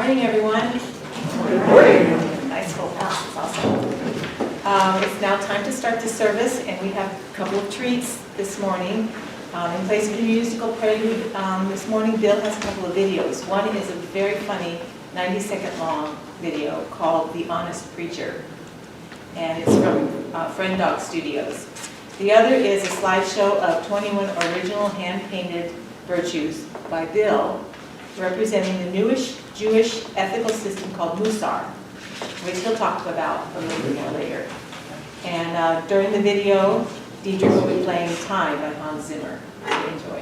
Morning, everyone. Good morning. Nice full house, it's awesome. It's now time to start the service, and we have a couple of treats this morning. In place of the musical prelude, this morning Bill has a couple of videos. One is a very funny 90-second long video called The Honest Preacher, and it's from Friend Dog Studios. The other is a slideshow of 21 original hand-painted virtues by Bill, representing the newish Jewish ethical system called Musar, which he'll talk about a little bit more later. And during the video, Deidre will be playing Time by Hans Zimmer. Enjoy.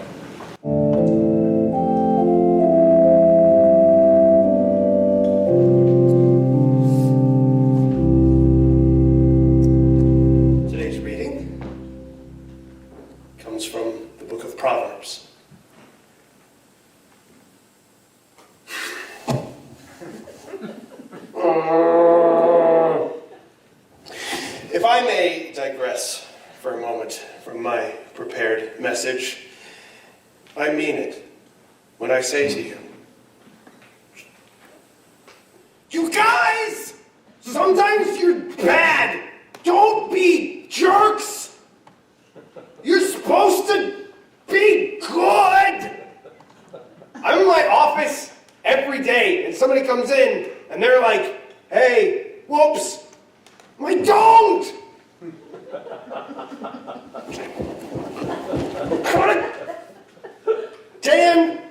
Today's reading comes from the book of Proverbs. If I may digress for a moment from my prepared message, I mean it when I say to you, you guys, sometimes you're bad. Don't be jerks. You're supposed to be good. I'm in my office every day, and somebody comes in, and they're like, hey, whoops. I don't! Dan,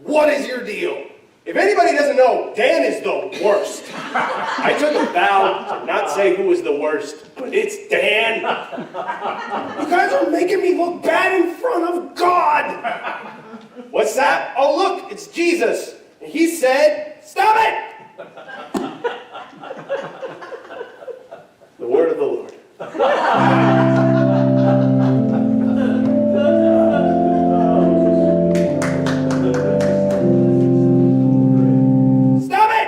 what is your deal? If anybody doesn't know, Dan is the worst. I took a vow to not say who was the worst, but it's Dan. You guys are making me look bad in front of God. What's that? Oh, look, it's Jesus. And he said, stop it! The word of the Lord. Stop it!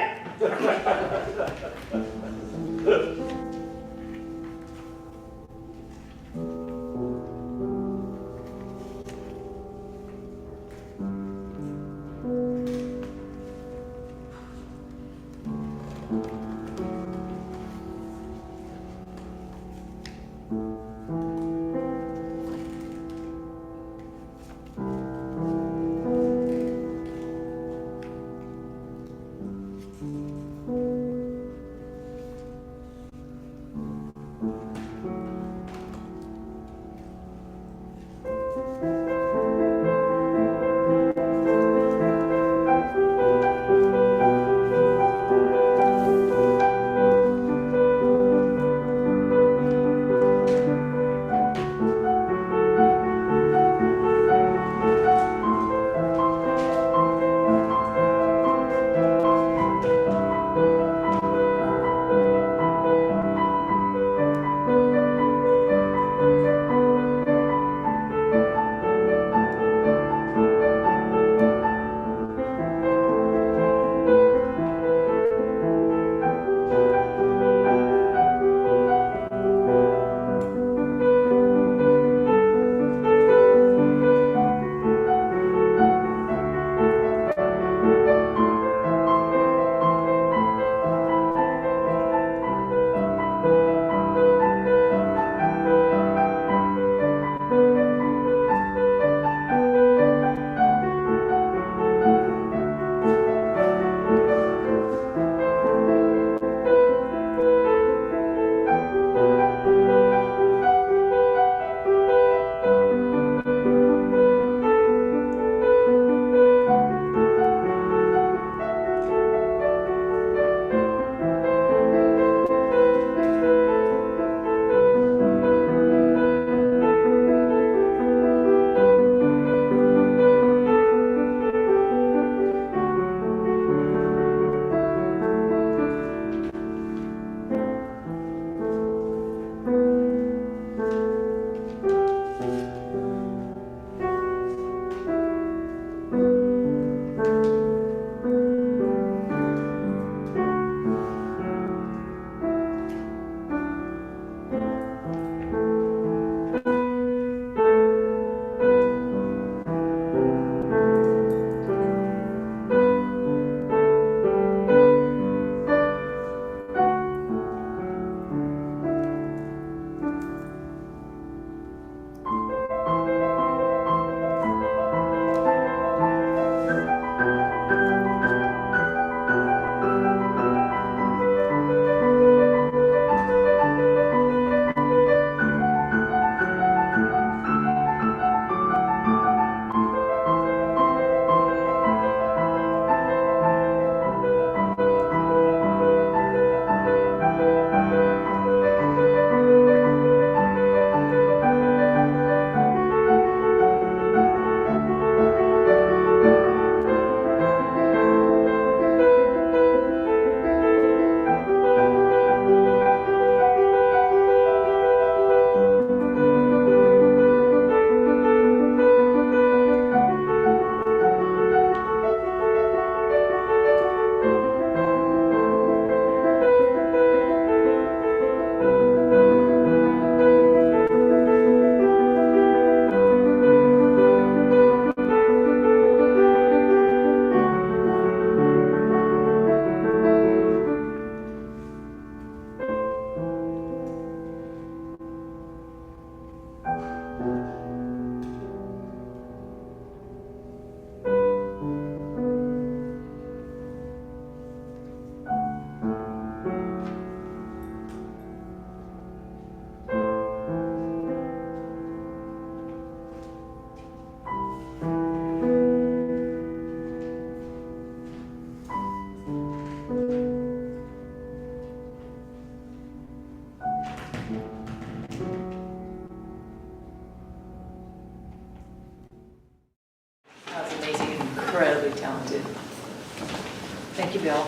Bill.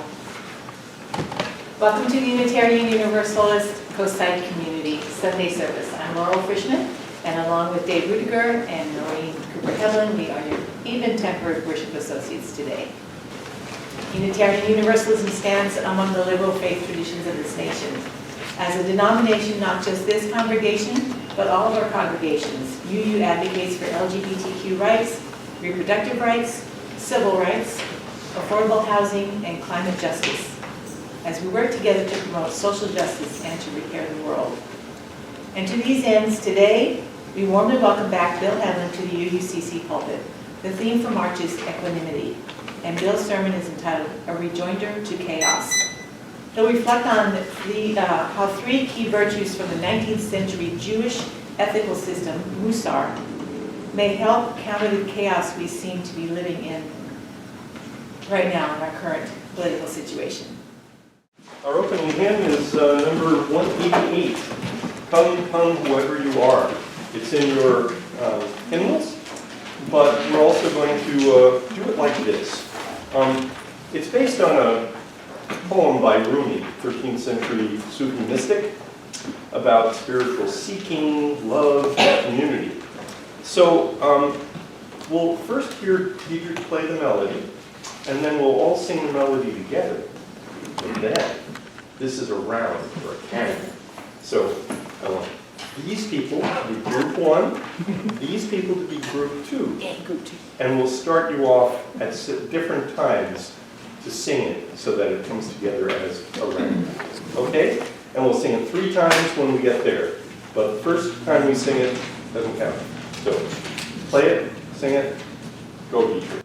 Welcome to the Unitarian Universalist Coastside Community Sunday service. I'm Laurel Frischman, and along with Dave Rudiger and Noreen Cooper-Heavlin, we are your even-tempered worship associates today. Unitarian Universalism stands among the liberal faith traditions of this nation. As a denomination, not just this congregation, but all of our congregations, UU advocates for LGBTQ rights, reproductive rights, civil rights, affordable housing, and climate justice, as we work together to promote social justice and to repair the world. And to these ends, today, we warmly welcome back Bill Heavlin to the UUCC pulpit. The theme for March is equanimity, and Bill's sermon is entitled, A Rejoinder to Chaos. He'll reflect on how three key virtues from the 19th century Jewish ethical system, Musar, may help counter the chaos we seem to be living in right now in our current political situation. Our opening hymn is number 188, Come, Come, Whoever You Are. It's in your hymnals, but we're also going to do it like this. It's based on a poem by Rumi, 13th century Sufi mystic, about spiritual seeking, love, and community. So we'll first hear Deidre play the melody, and then we'll all sing the melody together. And then, this is a round or a canon. So I want these people to be group one, these people to be group two. And we'll start you off at different times to sing it so that it comes together as a round. Okay? And we'll sing it 3 times when we get there. But the first time we sing it doesn't count. So play it, sing it, go Deidre.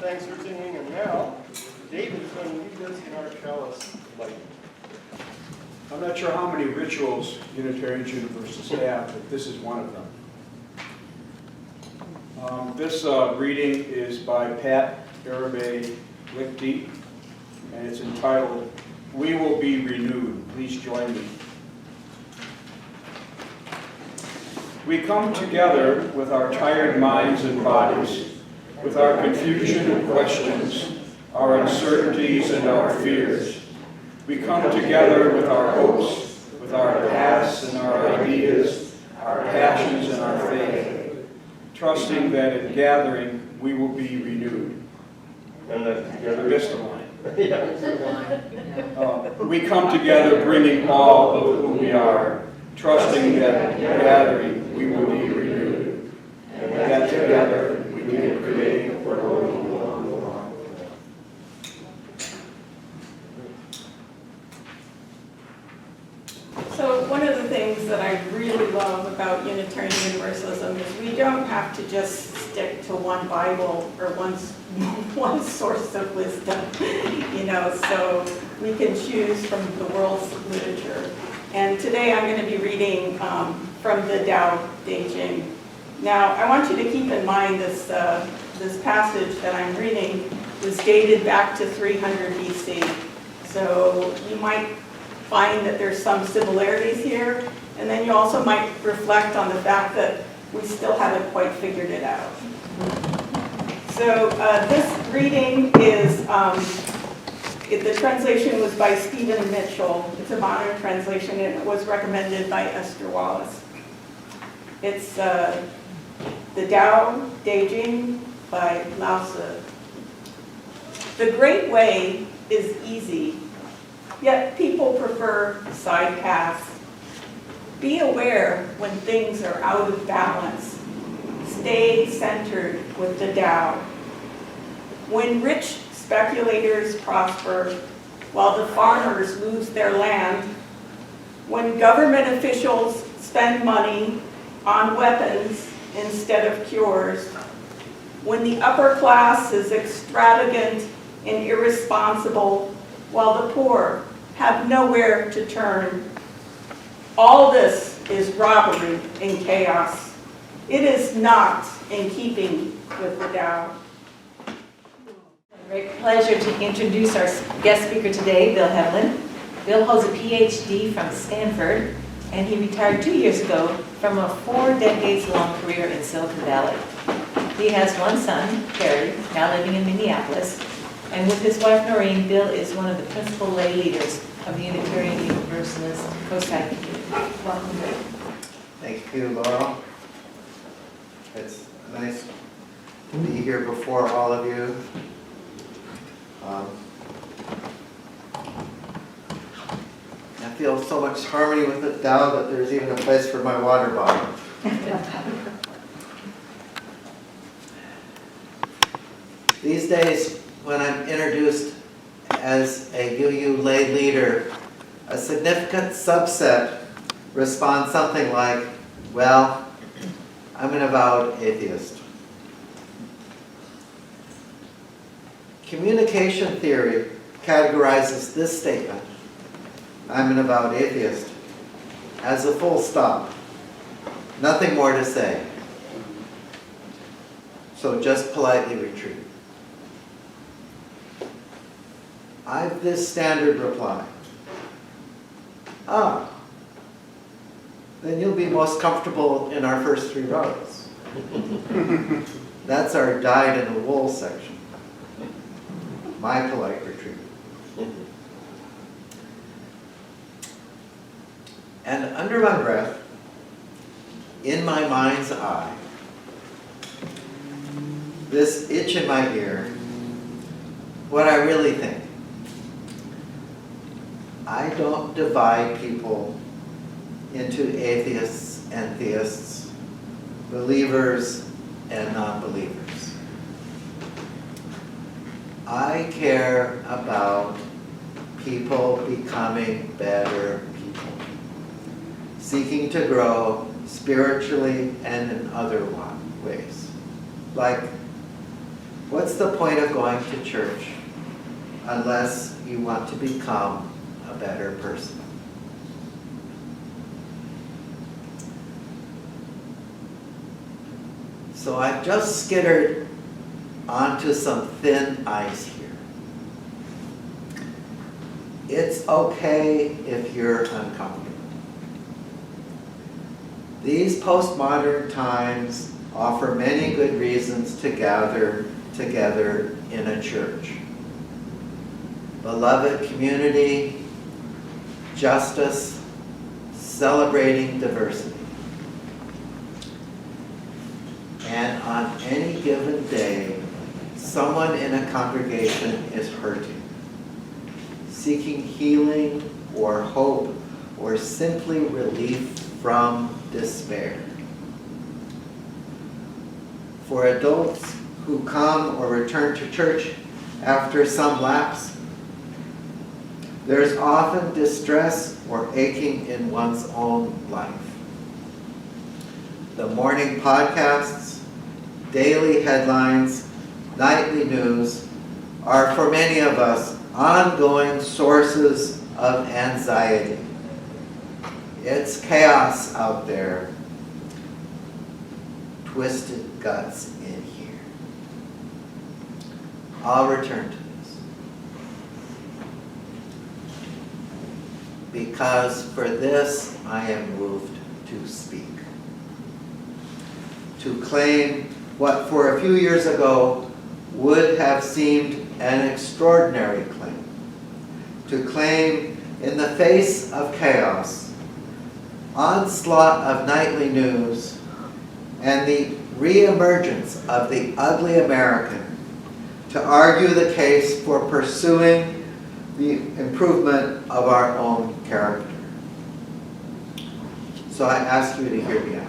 Thanks for singing, and now David's going to lead us in our chalice light. I'm not sure how many rituals Unitarian Universalists have, but this is one of them. This reading is by Pat Arabe Lichty, and it's entitled, We Will Be Renewed. Please join me. We come together with our tired minds and bodies, with our confusion and questions, our uncertainties and our fears. We come together with our hopes, with our pasts and our ideas, our passions and our faith, trusting that in gathering we will be renewed. And that together Missed the line. yeah. We come together bringing all of who we are, trusting that in gathering we will be renewed, and that together we can create a world. So one of the things that I really love about Unitarian Universalism is we don't have to just stick to one Bible or one source of wisdom, so we can choose from the world's literature. And today I'm going to be reading from the Tao Te Ching. Now, I want you to keep in mind this passage that I'm reading was dated back to 300 BC. So you might find that there's some similarities here, and then you also might reflect on the fact that we still haven't quite figured it out. So this reading is, the translation was by Stephen Mitchell. It's a modern translation, and it was recommended by Esther Wallace. It's the Tao Te Ching by Lao Tzu. The great way is easy, yet people prefer side paths. Be aware when things are out of balance. Stay centered with the Tao. When rich speculators prosper, while the farmers lose their land, when government officials spend money on weapons instead of cures, when the upper class is extravagant and irresponsible, while the poor have nowhere to turn. All this is robbery and chaos. It is not in keeping with the Tao. Great pleasure to introduce our guest speaker today, Bill Heavlin. Bill holds a PhD from Stanford, and he retired 2 years ago from a 4 decades-long career in Silicon Valley. He has one son, Perry, now living in Minneapolis, and with his wife, Noreen, Bill is one of the principal lay leaders of the Unitarian Universalist COSI community. Welcome, Bill. Thank you, Laurel. It's nice to be here before all of you. I feel so much harmony with it now that there's even a place for my water bottle. These days, when I'm introduced as a UU lay leader, a significant subset responds something like, well, I'm an avowed atheist. Communication theory categorizes this statement, I'm an avowed atheist, as a full stop. Nothing more to say. So just politely retreat. I've this standard reply. Ah, then you'll be most comfortable in our first 3 rows. That's our dyed-in-the-wool section. My polite retreat. And under my breath, in my mind's eye, this itch in my ear, what I really think. I don't divide people into atheists and theists, believers and non-believers. I care about people becoming better people, seeking to grow spiritually and in other ways. Like, what's the point of going to church unless you want to become a better person? So I've just skittered onto some thin ice here. It's okay if you're uncomfortable. These postmodern times offer many good reasons to gather together in a church. Beloved community, justice, celebrating diversity. And on any given day, someone in a congregation is hurting, seeking healing or hope or simply relief from despair. For adults who come or return to church after some lapse, there's often distress or aching in one's own life. The morning podcasts, daily headlines, nightly news are for many of us ongoing sources of anxiety. It's chaos out there. Twisted guts in here. I'll return to this. Because for this I am moved to speak. To claim what for a few years ago would have seemed an extraordinary claim. To claim in the face of chaos, onslaught of nightly news, and the re-emergence of the ugly American, to argue the case for pursuing the improvement of our own character. So I ask you to hear me out.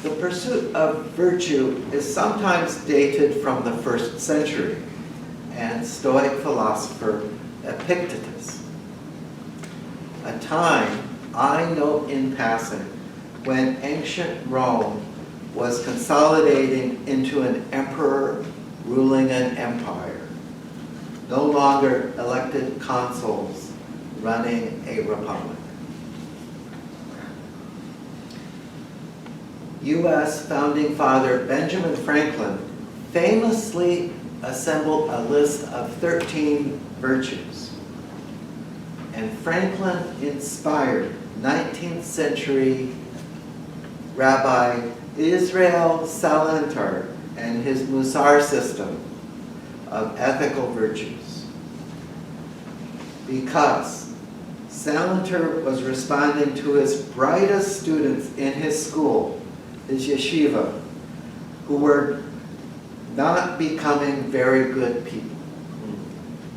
The pursuit of virtue is sometimes dated from the 1st century and Stoic philosopher Epictetus. A time, I note in passing, when ancient Rome was consolidating into an emperor ruling an empire, no longer elected consuls running a republic. U.S. founding father Benjamin Franklin famously assembled a list of 13 virtues. And Franklin inspired 19th century Rabbi Israel Salanter and his Musar system of ethical virtues. Because Salanter was responding to his brightest students in his school, his yeshiva, who were not becoming very good people,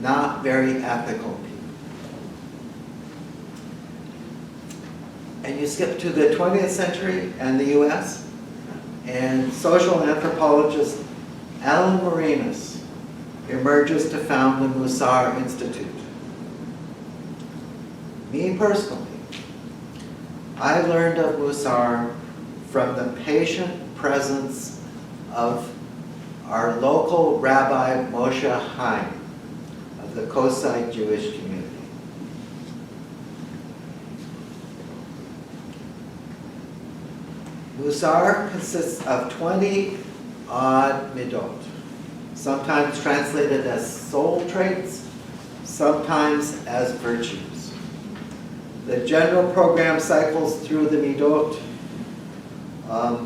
not very ethical people. And you skip to the 20th century and the US, and social anthropologist Alan Morinus emerges to found the Musar Institute. Me personally, I learned of Musar from the patient presence of our local Rabbi Moshe Haim of the Kosite Jewish community. Musar consists of 20 odd midot, sometimes translated as soul traits, sometimes as virtues. The general program cycles through the midot.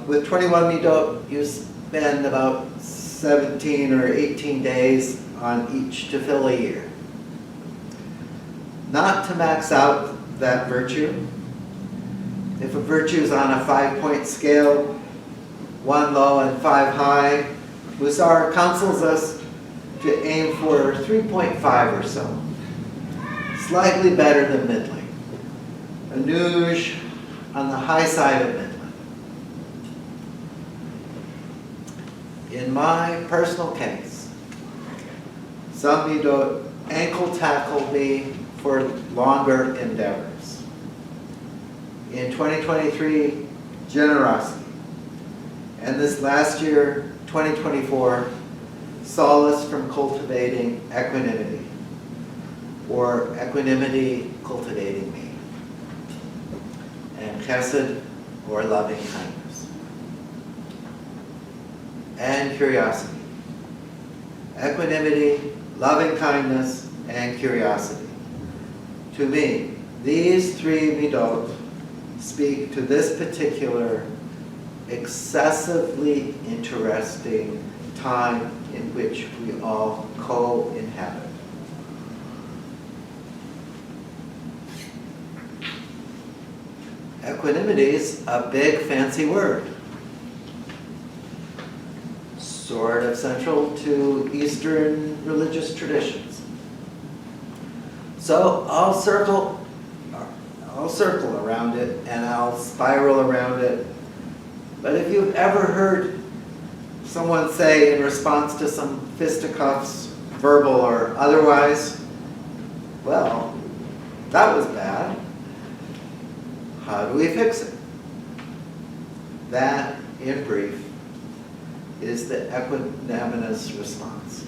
With 21 midot, you spend about 17 or 18 days on each to fill a year. Not to max out that virtue. If a virtue is on a 5-point scale, 1 low and 5 high, Musar counsels us to aim for 3.5 or so. Slightly better than middling. A nouge on the high side of middling. In my personal case, some midot ankle tackle me for longer endeavors. In 2023, generosity. And this last year, 2024, solace from cultivating equanimity, or equanimity cultivating me, and chesed, or loving kindness, and curiosity. Equanimity, loving kindness, and curiosity. To me, these 3 midot speak to this particular excessively interesting time in which we all co-inhabit. Equanimity is a big fancy word, sort of central to Eastern religious traditions. So I'll circle around it and I'll spiral around it. But if you've ever heard someone say in response to some fisticuffs, verbal or otherwise, well, that was bad. How do we fix it? That, in brief, is the equanimous response.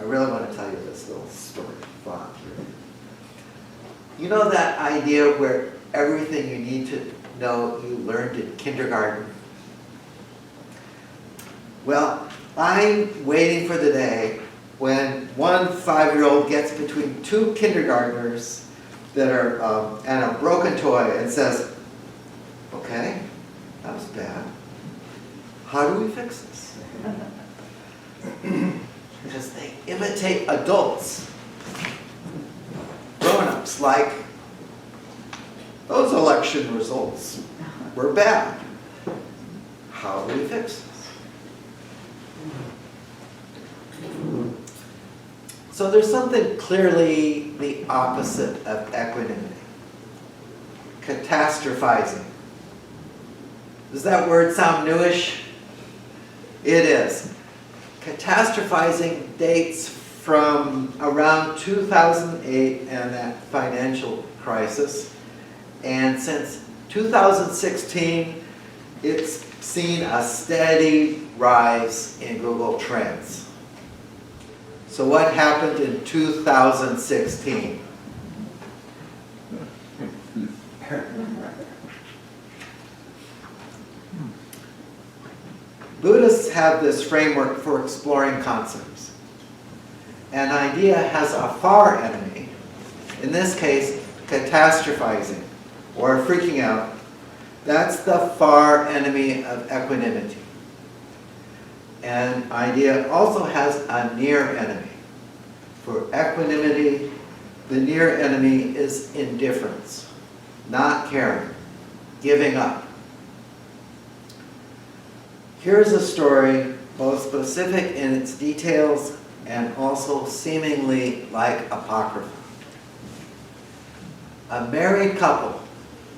I really want to tell you this little story. Thought here. You know that idea where everything you need to know you learned in kindergarten? Well, I'm waiting for the day when one 5-year-old gets between two kindergartners that are and a broken toy and says, okay, that was bad. How do we fix this? Because they imitate adults, grown-ups, like, those election results were bad. How do we fix this? So there's something clearly the opposite of equanimity. Catastrophizing. Does that word sound newish? It is. Catastrophizing dates from around 2008 and that financial crisis. And since 2016, it's seen a steady rise in Google Trends. So what happened in 2016? Buddhists have this framework for exploring concepts. An idea has a far enemy, in this case, catastrophizing or freaking out. That's the far enemy of equanimity. An idea also has a near enemy. For equanimity, the near enemy is indifference, not caring, giving up. Here's a story, both specific in its details and also seemingly like apocrypha. A married couple,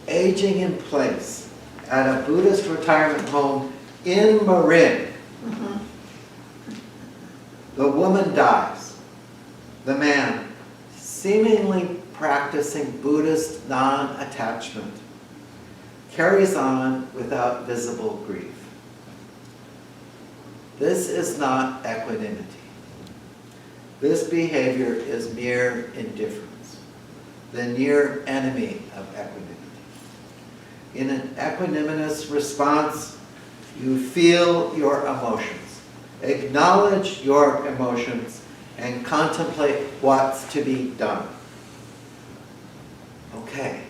aging in place, at a Buddhist retirement home in Marin. The woman dies. The man, seemingly practicing Buddhist non-attachment, carries on without visible grief. This is not equanimity. This behavior is mere indifference, the near enemy of equanimity. In an equanimous response, you feel your emotions. Acknowledge your emotions and contemplate what's to be done. Okay,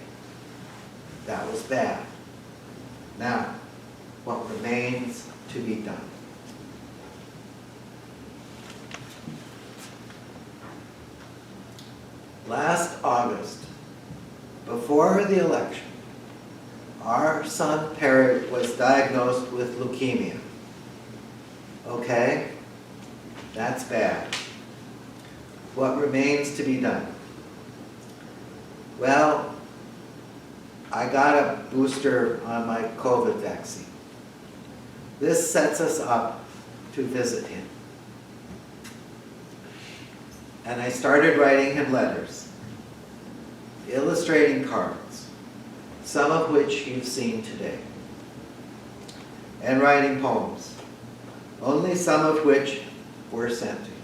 that was bad. Now, what remains to be done? Last August, before the election, our son Perry was diagnosed with leukemia. Okay, that's bad. What remains to be done? Well, I got a booster on my COVID vaccine. This sets us up to visit him. And I started writing him letters, illustrating cards, some of which you've seen today, and writing poems, only some of which were sent to him.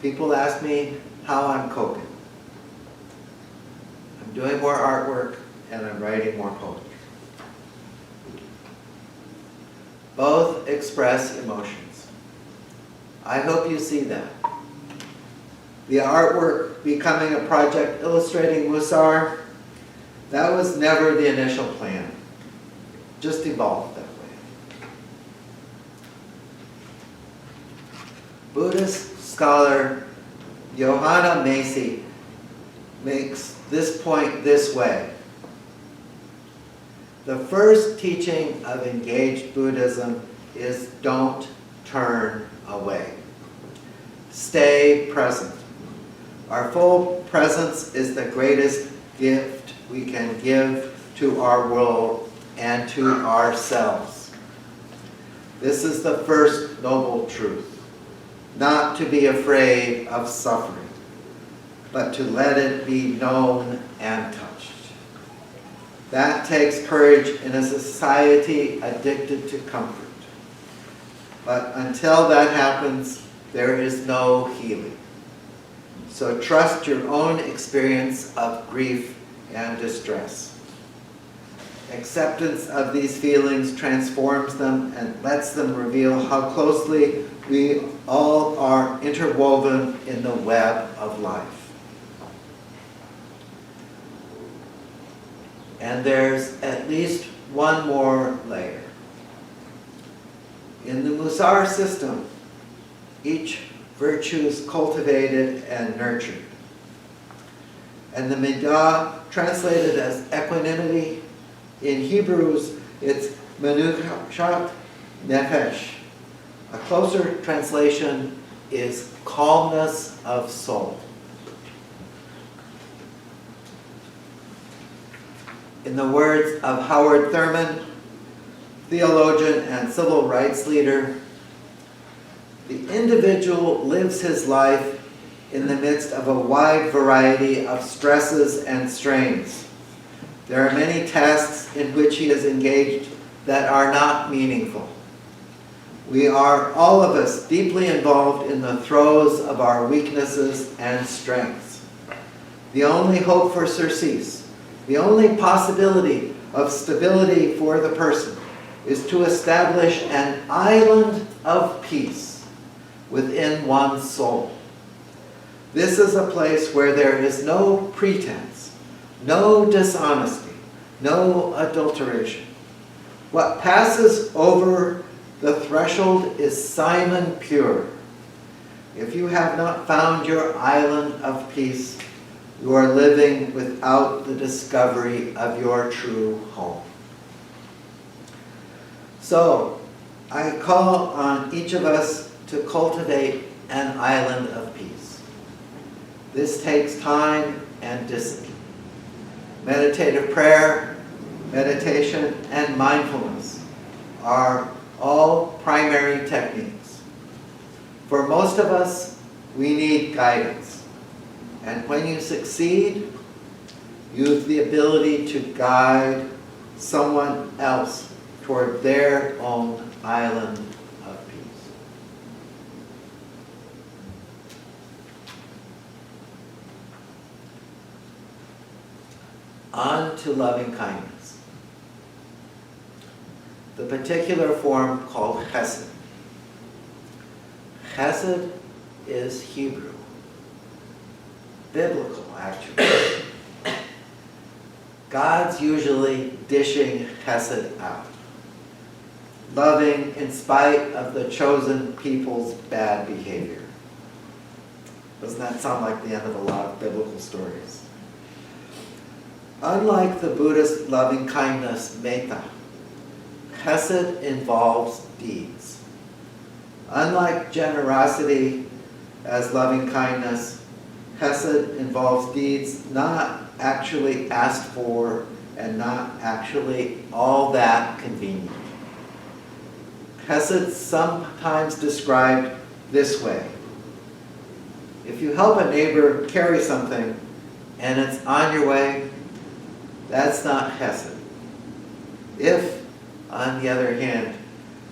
People ask me how I'm coping. I'm doing more artwork and I'm writing more poetry. Both express emotions. I hope you see that. The artwork becoming a project illustrating Musar, that was never the initial plan. Just evolved that way. Buddhist scholar Johanna Macy makes this point this way. The first teaching of engaged Buddhism is don't turn away. Stay present. Our full presence is the greatest gift we can give to our world and to ourselves. This is the first noble truth, not to be afraid of suffering, but to let it be known and touched. That takes courage in a society addicted to comfort. But until that happens, there is no healing. So trust your own experience of grief and distress. Acceptance of these feelings transforms them and lets them reveal how closely we all are interwoven in the web of life. And there's at least one more layer. In the Musar system, each virtue is cultivated and nurtured. And the Midah, translated as equanimity, in Hebrews, it's menuchat nefesh. A closer translation is calmness of soul. In the words of Howard Thurman, theologian and civil rights leader, the individual lives his life in the midst of a wide variety of stresses and strains. There are many tasks in which he is engaged that are not meaningful. We are, all of us, deeply involved in the throes of our weaknesses and strengths. The only hope for surcease, the only possibility of stability for the person, is to establish an island of peace within one's soul. This is a place where there is no pretense, no dishonesty, no adulteration. What passes over the threshold is Simon pure. If you have not found your island of peace, you are living without the discovery of your true home. So, I call on each of us to cultivate an island of peace. This takes time and discipline. Meditative prayer, meditation, and mindfulness are all primary techniques. For most of us, we need guidance. And when you succeed, you have the ability to guide someone else toward their own island of peace. On to loving kindness. The particular form called Chesed. Chesed is Hebrew. Biblical, actually. God's usually dishing Chesed out. Loving in spite of the chosen people's bad behavior. Doesn't that sound like the end of a lot of biblical stories? Unlike the Buddhist loving kindness, metta, Chesed involves deeds. Unlike generosity as loving kindness, Chesed involves deeds not actually asked for and not actually all that convenient. Chesed sometimes described this way. If you help a neighbor carry something and it's on your way, that's not Chesed. If, on the other hand,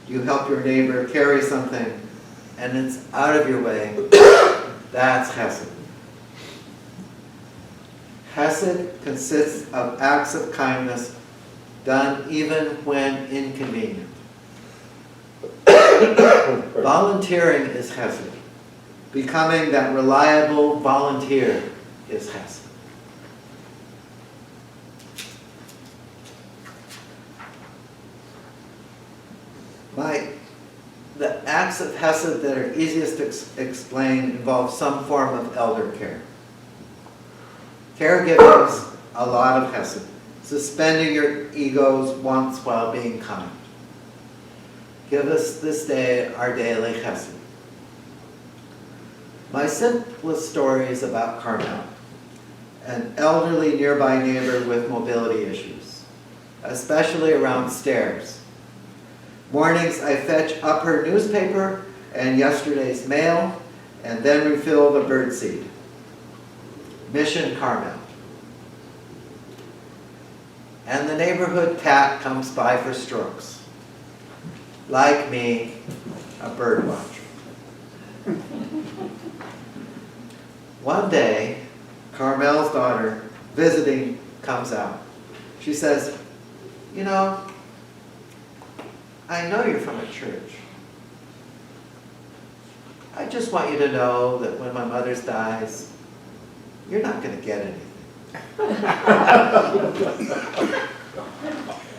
you help your neighbor carry something and it's out of your way, that's Chesed. Chesed consists of acts of kindness done even when inconvenient. Volunteering is Chesed. Becoming that reliable volunteer is Chesed. The acts of Chesed that are easiest to explain involve some form of elder care. Caregiving is a lot of Chesed. Suspending your ego's wants while being kind. Give us this day our daily Chesed. My simplest story is about Carmel, an elderly nearby neighbor with mobility issues, especially around stairs. Mornings I fetch up her newspaper and yesterday's mail, and then refill the birdseed. Mission Carmel. And the neighborhood cat comes by for strokes. Like me, a bird watcher. One day, Carmel's daughter, visiting, comes out. She says, you know, I know you're from a church. I just want you to know that when my mother dies, you're not going to get anything.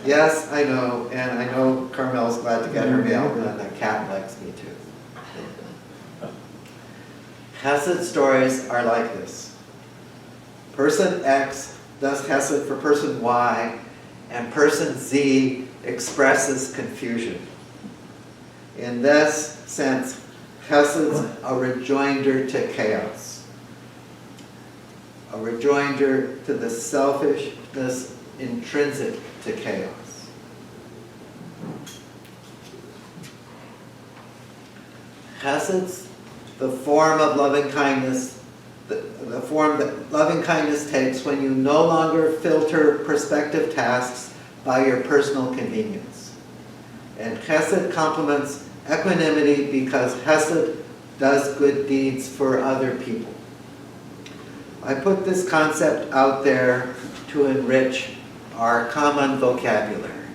Yes, I know, and I know Carmel's glad to get her mail, and the cat likes me too. Hesed stories are like this. Person X does Hesed for person Y, and person Z expresses confusion. In this sense, Hesed's a rejoinder to chaos, a rejoinder to the selfishness intrinsic to chaos. Hesed's the form of loving kindness, the form that loving kindness takes when you no longer filter prospective tasks by your personal convenience. And Chesed complements equanimity because Hesed does good deeds for other people. I put this concept out there to enrich our common vocabulary.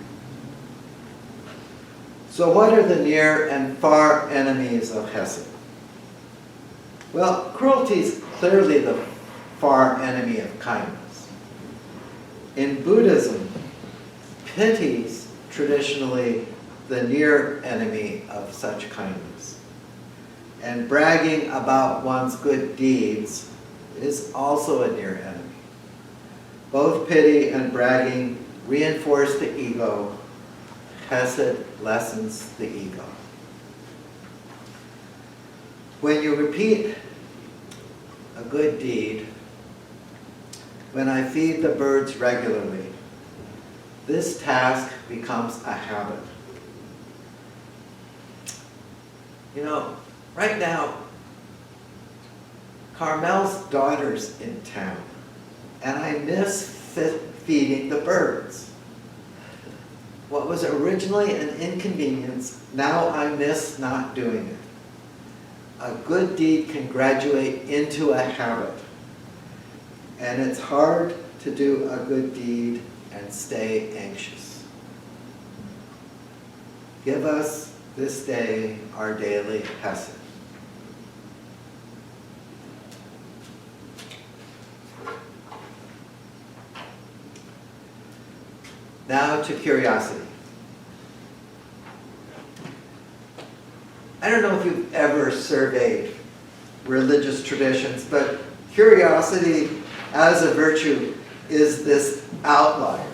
So what are the near and far enemies of Hesed? Well, cruelty is clearly the far enemy of kindness. In Buddhism, pity is traditionally the near enemy of such kindness. And bragging about one's good deeds is also a near enemy. Both pity and bragging reinforce the ego. Hesed lessens the ego. When you repeat a good deed, when I feed the birds regularly, this task becomes a habit. You know, right now, Carmel's daughter's in town, and I miss feeding the birds. What was originally an inconvenience, now I miss not doing it. A good deed can graduate into a habit, and it's hard to do a good deed and stay anxious. Give us this day our daily Hesed. Now to curiosity. I don't know if you've ever surveyed religious traditions, but curiosity as a virtue is this outlier.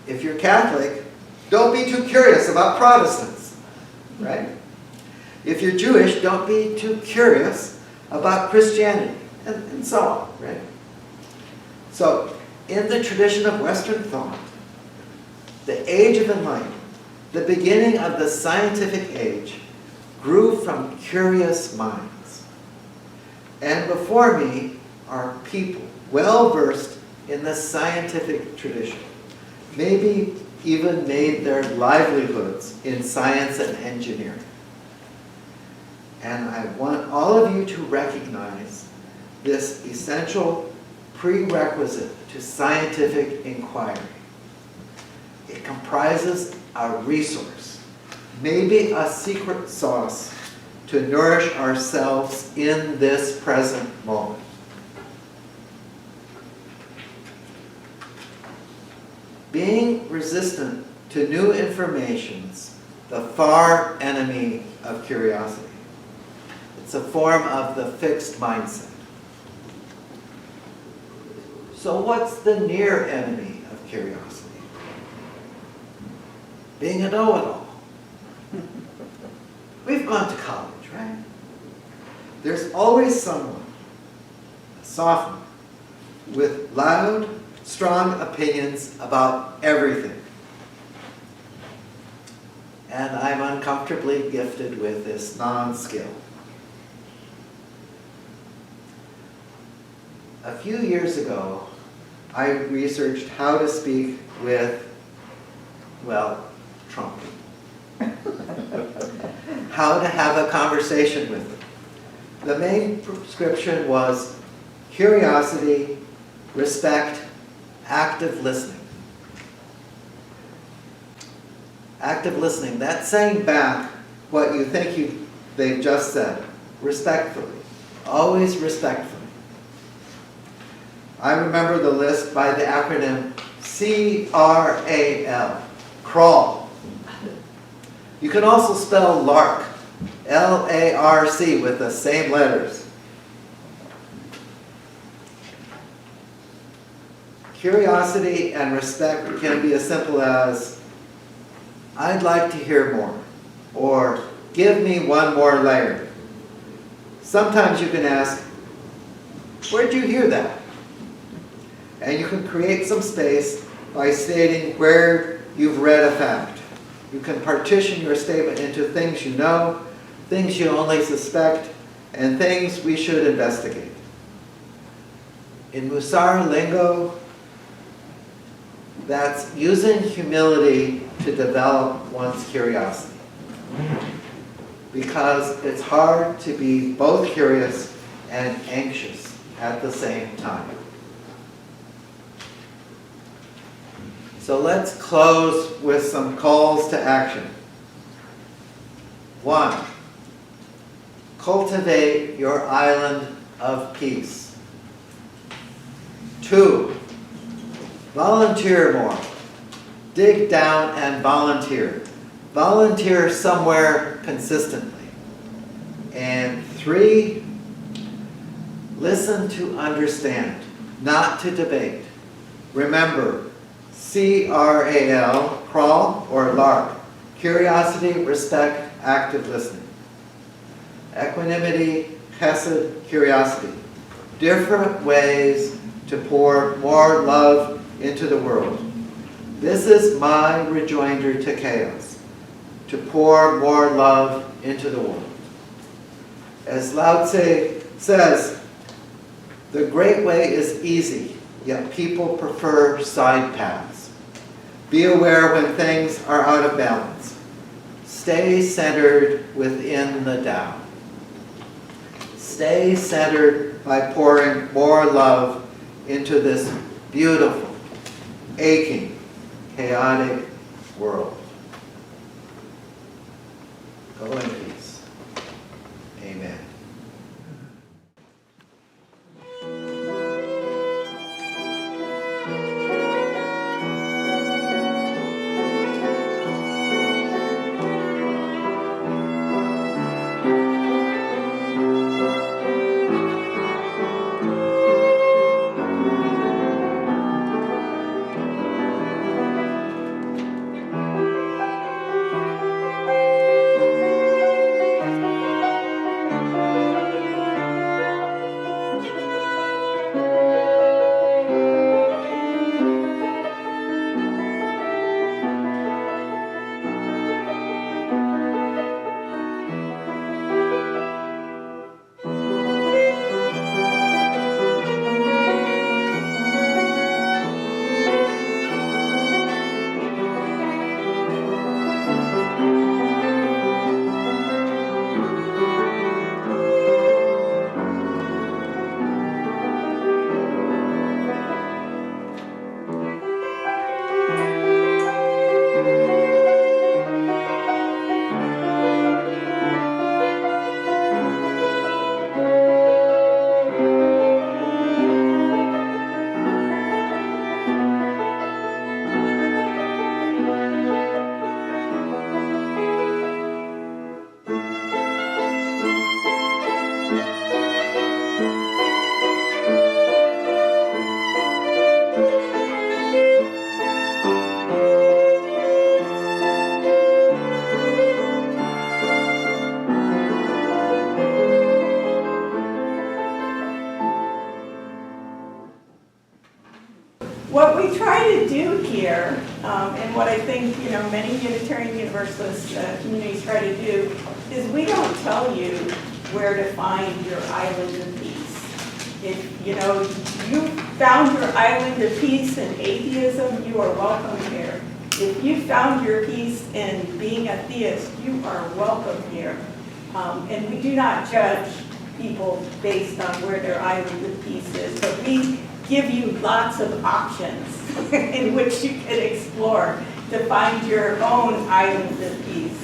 If you're Catholic, don't be too curious about Protestants, right? If you're Jewish, don't be too curious about Christianity, and so on, right? So, in the tradition of Western thought, the Age of Enlightenment, the beginning of the scientific age, grew from curious minds. And before me are people well versed in the scientific tradition, maybe even made their livelihoods in science and engineering. And I want all of you to recognize this essential prerequisite to scientific inquiry. It comprises a resource, maybe a secret sauce, to nourish ourselves in this present moment. Being resistant to new information's the far enemy of curiosity. It's a form of the fixed mindset. So what's the near enemy of curiosity? Being a know-it-all. We've gone to college, right? There's always someone, a sophomore, with loud, strong opinions about everything. And I'm uncomfortably gifted with this non-skill. A few years ago, I researched how to speak with, well, Trump people. How to have a conversation with them. The main prescription was curiosity, respect, active listening. Active listening, that's saying back what you think they've just said, respectfully, always respectfully. I remember the list by the acronym CRAL, crawl. You can also spell LARC, L-A-R-C, with the same letters. Curiosity and respect can be as simple as, I'd like to hear more, or give me one more layer. Sometimes you can ask, where'd you hear that? And you can create some space by stating where you've read a fact. You can partition your statement into things you know, things you only suspect, and things we should investigate. In Musar lingo, that's using humility to develop one's curiosity. Because it's hard to be both curious and anxious at the same time. So let's close with some calls to action. 1, cultivate your island of peace. 2, volunteer more. Dig down and volunteer. Volunteer somewhere consistently. And 3, listen to understand, not to debate. Remember, C-R-A-L, crawl or lark. Curiosity, respect, active listening. Equanimity, chesed, curiosity. Different ways to pour more love into the world. This is my rejoinder to chaos, to pour more love into the world. As Lao Tse says, the great way is easy, yet people prefer side paths. Be aware when things are out of balance. Stay centered within the Tao. Stay centered by pouring more love into this beautiful, aching, chaotic world. Go in peace. Amen. What we try to do here, and what I think many Unitarian Universalist communities try to do, is we don't tell you where to find your island of peace. If you found your island of peace in atheism, you are welcome here. If you found your peace in being a theist, you are welcome here. And we do not judge people based on where their island of peace is, but we give you lots of options in which you can explore to find your own island of peace.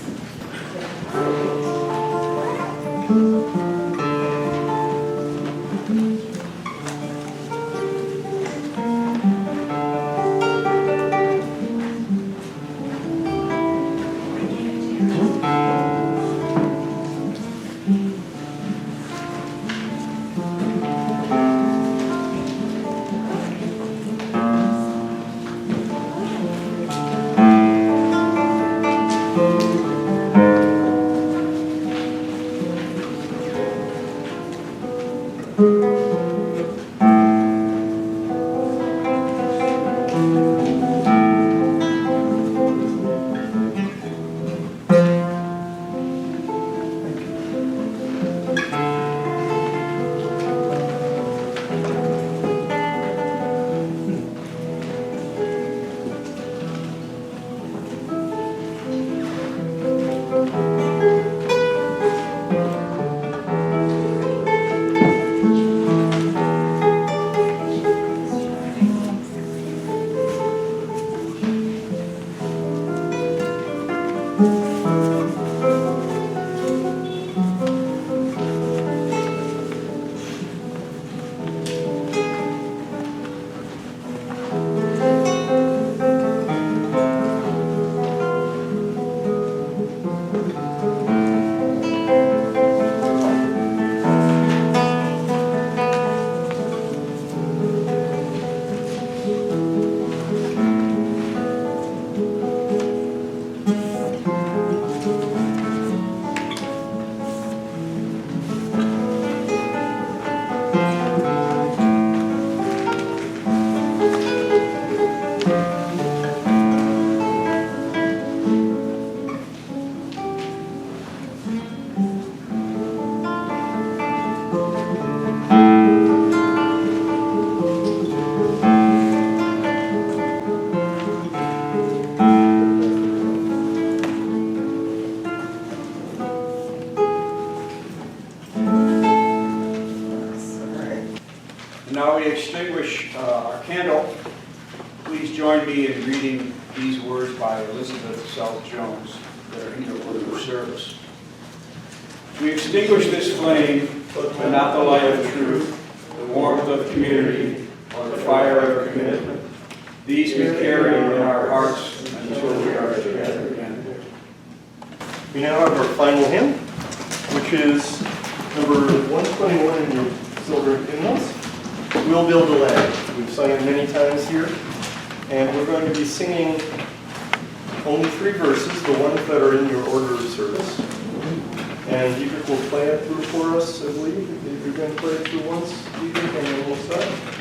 Now we extinguish our candle. Please join me in reading these words by Elizabeth South Jones that are in the order of service. We extinguish this flame, but not the light of truth, the warmth of community, or the fire of commitment. These we carry in our hearts until we are together again. We now have our final hymn, which is number 121 in your silver hymnals. We'll Build a Land. We've sung it many times here, and we're going to be singing only 3 verses, the ones that are in your order of service. And Dietrich will play it through for us, I believe. You're going to play it through once, Dietrich, and then we'll start.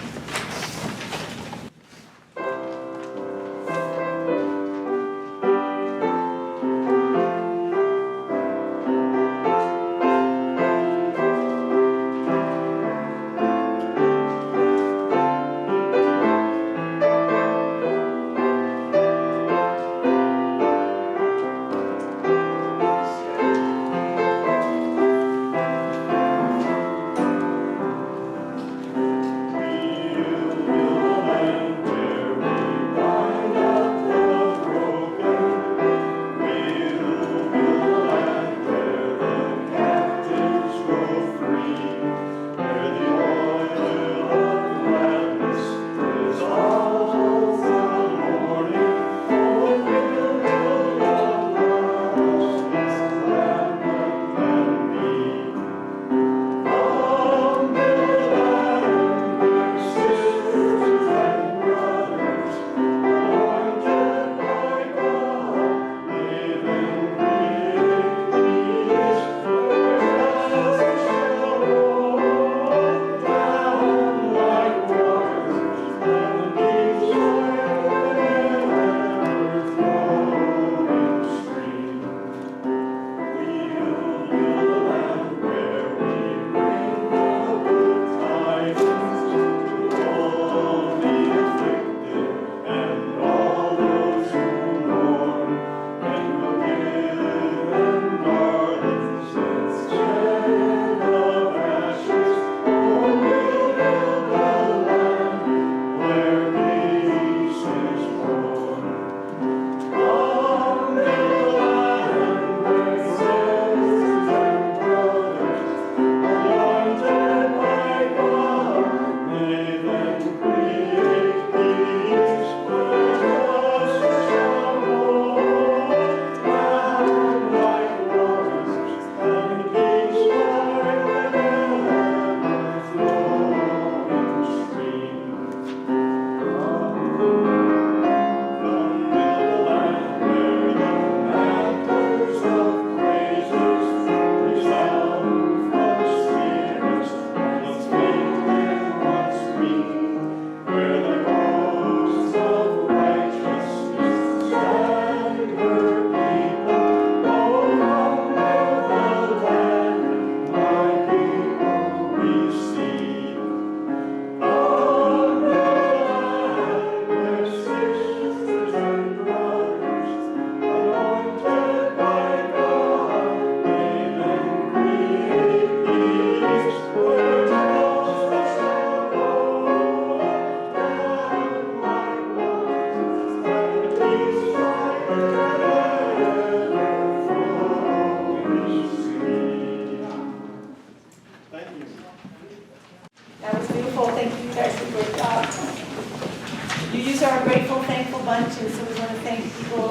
These are a grateful, thankful bunch, and so we want to thank people,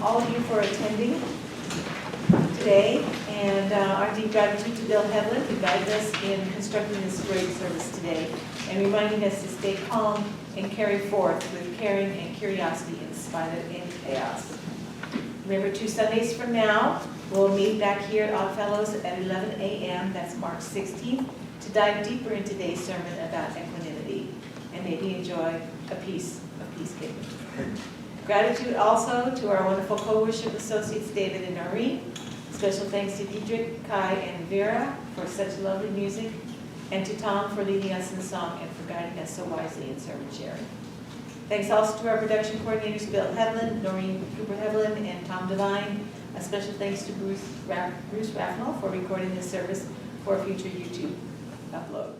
all of you for attending today. And our deep gratitude to Bill Heavlin, who guided us in constructing this great service today, and reminding us to stay calm and carry forth with caring and curiosity in spite of any chaos. Remember, 2 Sundays from now, we'll meet back here at Oddfellows at 11 a.m., that's March 16th, to dive deeper into today's sermon about equanimity and maybe enjoy a piece of peacekeeping. Gratitude also to our wonderful co-worship associates, David and Noreen. Special thanks to Diedrich, Kai, and Vera for such lovely music, and to Tom for leading us in song and for guiding us so wisely in sermon sharing. Thanks also to our production coordinators, Bill Heavlin, Noreen Cooper Heavlin, and Tom Devine. A special thanks to Bruce Raffnell for recording this service for a future YouTube upload.